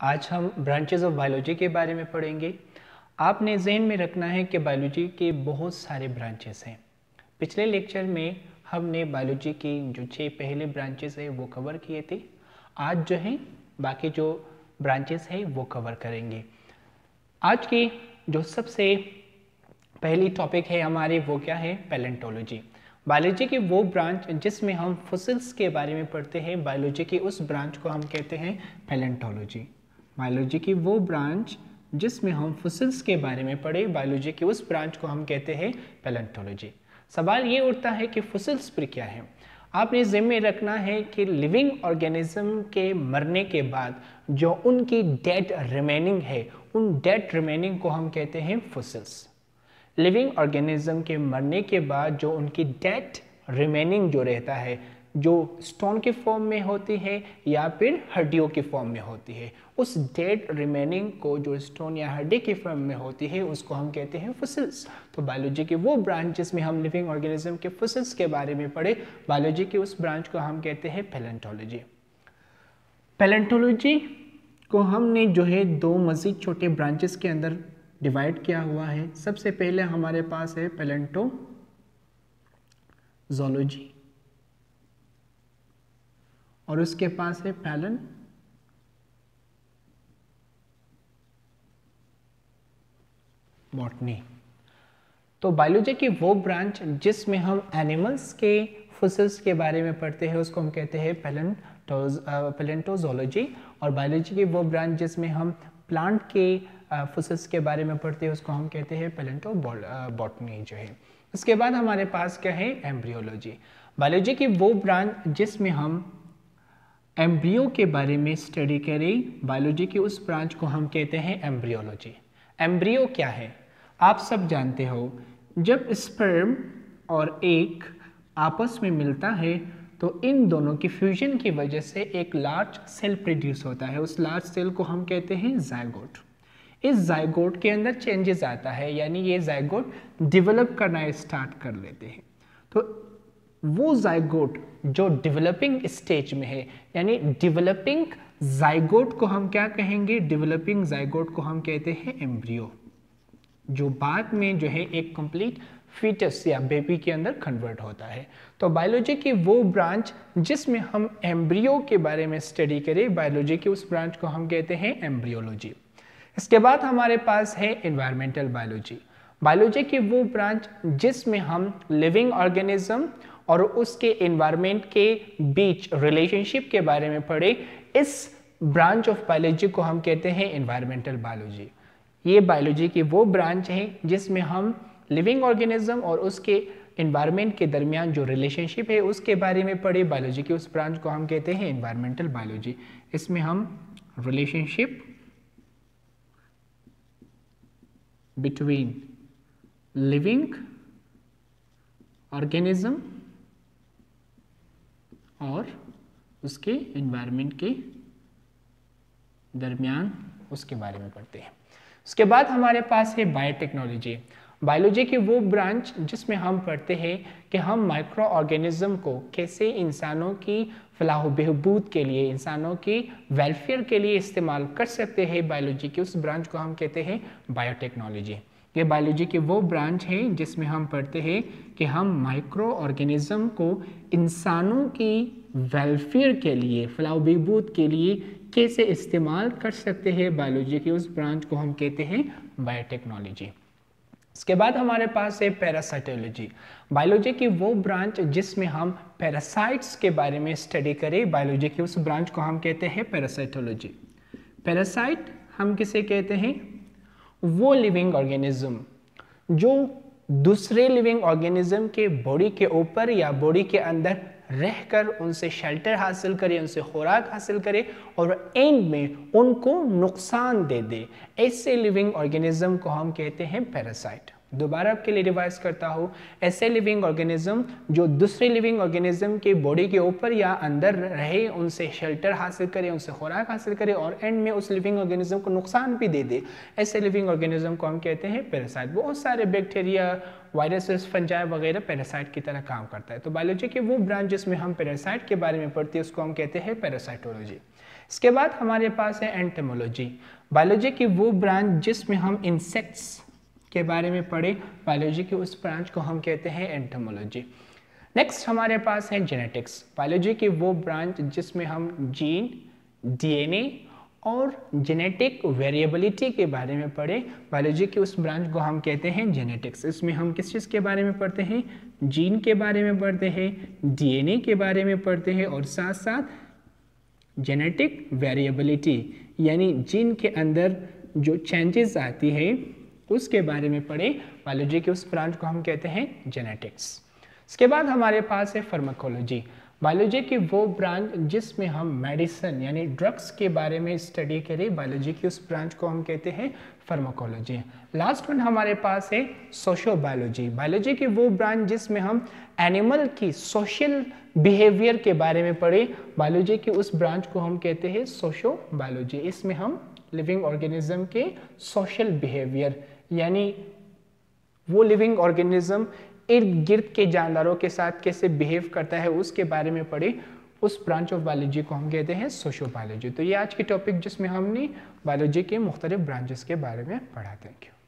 आज हम branches of biology के बारे में पढ़ेंगे। आपने ज़हन में रखना है कि बायोलॉजी के बहुत सारे ब्रांचेस हैं। पिछले लेक्चर में हमने बायोलॉजी की जो 6 पहले ब्रांचेस हैं वो कवर किए थे। आज जो है बाकी जो ब्रांचेस हैं वो कवर करेंगे। आज की जो सबसे पहली टॉपिक है हमारे वो क्या है, पैलेंटोलॉजी। बायोलॉजी की वो ब्रांच जिसमें हम फॉसिल्स के बारे में पढ़ते हैं, बायोलॉजी की उस ब्रांच को हम कहते हैं पैलेंटोलॉजी। बायोलॉजी की वो ब्रांच जिसमें हम फॉसिल्स के बारे में पढ़े, बायोलॉजी की उस ब्रांच को हम कहते हैं पैलेंटोलॉजी। सवाल ये उठता है कि फॉसिल्स पर क्या है। आपने ज़िम्मे रखना है कि लिविंग ऑर्गेनिज्म के मरने के बाद जो उनकी डेड रिमेनिंग है, उन डेड रिमेनिंग को हम कहते हैं फॉसिल्स। लिविंग ऑर्गेनिज्म के मरने के बाद जो उनकी डेड रिमेनिंग जो रहता है, जो स्टोन के फॉर्म में होती है या फिर हड्डियों के फॉर्म में होती है, उस डेड रिमेनिंग को जो स्टोन या हड्डी के फॉर्म में होती है उसको हम कहते हैं फॉसिल्स। तो बायोलॉजी की वो ब्रांच जिसमें हम लिविंग ऑर्गेनिज्म के फॉसिल्स के बारे में पढ़े, बायोलॉजी की उस ब्रांच को हम कहते हैं पैलेंटोलॉजी। पैलेंटोलॉजी को हमने जो है दो मज़ीद छोटे ब्रांचेस के अंदर डिवाइड किया हुआ है। सबसे पहले हमारे पास है पैलेंटोजोलॉजी और उसके पास है पैलेंबॉटनी। तो बायोलॉजी की वो ब्रांच जिसमें हम एनिमल्स के फॉसिल्स के बारे में पढ़ते हैं उसको हम कहते हैं पैलेंटोजोलॉजी, और बायोलॉजी की वो ब्रांच जिसमें हम प्लांट के फॉसिल्स के बारे में पढ़ते हैं उसको हम कहते हैं पैलेंटोबॉटनी जो है। उसके बाद हमारे पास क्या है, एम्ब्रियोलॉजी। बायोलॉजी की वो ब्रांच जिसमें हम एम्ब्रियो के बारे में स्टडी करें, बायोलॉजी की उस ब्रांच को हम कहते हैं एम्ब्रियोलॉजी। एम्ब्रियो क्या है आप सब जानते हो, जब स्पर्म और एग आपस में मिलता है तो इन दोनों की फ्यूजन की वजह से एक लार्ज सेल प्रोड्यूस होता है। उस लार्ज सेल को हम कहते हैं जायगोट। इस जायगोट के अंदर चेंजेस आता है, यानी ये जायगोट डेवलप करना स्टार्ट कर लेते हैं। तो वो जायगोट जो डेवलपिंग स्टेज में है, यानी डेवलपिंग जायगोट को हम क्या कहेंगे, डेवलपिंग जायगोट को हम कहते हैं एम्ब्रियो, जो बाद में जो है एक कंप्लीट फीटस या बेबी के अंदर कन्वर्ट होता है। तो बायोलॉजी की वो ब्रांच जिसमें हम एम्ब्रियो के बारे में स्टडी करें, बायोलॉजी की उस ब्रांच को हम कहते हैं एम्ब्रियोलॉजी। इसके बाद हमारे पास है एनवायरमेंटल बायोलॉजी। बायोलॉजी की वो ब्रांच जिसमें हम लिविंग ऑर्गेनिज्म और उसके एनवायरमेंट के बीच रिलेशनशिप के बारे में पढ़े, इस ब्रांच ऑफ बायोलॉजी को हम कहते हैं एनवायरमेंटल बायोलॉजी। ये बायोलॉजी की वो ब्रांच है जिसमें हम लिविंग ऑर्गेनिज्म और उसके एनवायरमेंट के दरमियान जो रिलेशनशिप है उसके बारे में पढ़े, बायोलॉजी की उस ब्रांच को हम कहते हैं एनवायरमेंटल बायोलॉजी। इसमें हम रिलेशनशिप बिटवीन लिविंग ऑर्गेनिज्म और उसके एनवायरमेंट के दरमियान उसके बारे में पढ़ते हैं। उसके बाद हमारे पास है बायोटेक्नोलॉजी। बायोलॉजी की वो ब्रांच जिसमें हम पढ़ते हैं कि हम माइक्रो ऑर्गेनिज्म को कैसे इंसानों की फलाह बहबूद के लिए, इंसानों की वेलफेयर के लिए इस्तेमाल कर सकते हैं। बायोलॉजी की उस ब्रांच को हम कहते हैं बायोटेक्नोलॉजी। ये बायोलॉजी की वो ब्रांच है जिसमें हम पढ़ते हैं कि हम माइक्रो ऑर्गेनिज्म को इंसानों की वेलफेयर के लिए, फलाह बहबूद के लिए कैसे इस्तेमाल कर सकते हैं। बायोलॉजी की उस ब्रांच को हम कहते हैं बायोटेक्नोलॉजी। इसके बाद हमारे पास है पैरासाइटोलॉजी। बायोलॉजी की वो ब्रांच जिसमें हम पैरासाइट्स के बारे में स्टडी करें, बायोलॉजी की उस ब्रांच को हम कहते हैं पैरासाइटोलॉजी। पैरासाइट हम किसे कहते हैं, वो लिविंग ऑर्गेनिज्म जो दूसरे लिविंग ऑर्गेनिज्म के बॉडी के ऊपर या बॉडी के अंदर रहकर उनसे शेल्टर हासिल करे, उनसे खुराक हासिल करे और एंड में उनको नुकसान दे दे, ऐसे लिविंग ऑर्गेनिज्म को हम कहते हैं पैरासाइट। दोबारा आपके लिए रिवाइज करता हूँ, ऐसे लिविंग ऑर्गेनिज्म जो दूसरे लिविंग ऑर्गेनिज्म के बॉडी के ऊपर या अंदर रहे, उनसे शेल्टर हासिल करे, उनसे खुराक हासिल करे और एंड में उस लिविंग ऑर्गेनिज्म को नुकसान भी दे दे, ऐसे लिविंग ऑर्गेनिज्म को हम कहते हैं पैरासाइट। बहुत सारे बैक्टीरिया, वायरसेस, फंजाई वगैरह पैरासाइट की तरह काम करता है। तो बायोलॉजी की वो ब्रांच जिसमें हम पैरासाइट के बारे में पढ़ते हैं उसको हम कहते हैं पैरासाइटोलॉजी। इसके बाद हमारे पास है एंटोमोलॉजी, बायोलॉजी की वो ब्रांच जिसमें हम इंसेक्ट्स के बारे में पढ़े, बायोलॉजी की उस ब्रांच को हम कहते हैं एंटोमोलॉजी। नेक्स्ट हमारे पास है जेनेटिक्स, बायोलॉजी की वो ब्रांच जिसमें हम जीन, डीएनए और जेनेटिक वेरिएबिलिटी के बारे में पढ़े, बायोलॉजी की उस ब्रांच को हम कहते हैं जेनेटिक्स। इसमें हम किस चीज़ के बारे में पढ़ते हैं, जीन के बारे में पढ़ते हैं, डीएनए के बारे में पढ़ते हैं और साथ साथ जेनेटिक वेरिएबिलिटी यानी जीन के अंदर जो चेंजेस आती है उसके बारे में पढ़े, बायोलॉजी के उस ब्रांच को हम कहते हैं जेनेटिक्स। इसके बाद हमारे पास है फार्माकोलॉजी, बायोलॉजी की वो ब्रांच जिसमें हम मेडिसिन यानी ड्रग्स के बारे में स्टडी करें, बायोलॉजी की उस ब्रांच को हम कहते हैं फार्माकोलॉजी। लास्ट वन हमारे पास है सोशियोबायोलॉजी, बायोलॉजी की वो ब्रांच जिसमें हम एनिमल की सोशल बिहेवियर के बारे में पढ़े, बायोलॉजी की उस ब्रांच को हम कहते हैं सोशियोबायोलॉजी। इसमें हम लिविंग ऑर्गेनिज्म के सोशल बिहेवियर यानी वो लिविंग ऑर्गेनिज्म इर्द गिर्द के जानदारों के साथ कैसे बिहेव करता है उसके बारे में पढ़े, उस ब्रांच ऑफ बायोलॉजी को हम कहते हैं सोशियोबायोलॉजी। तो ये आज की टॉपिक जिसमें हमने बायोलॉजी के मुख्तलिफ ब्रांचेस के बारे में पढ़ा। Thank you.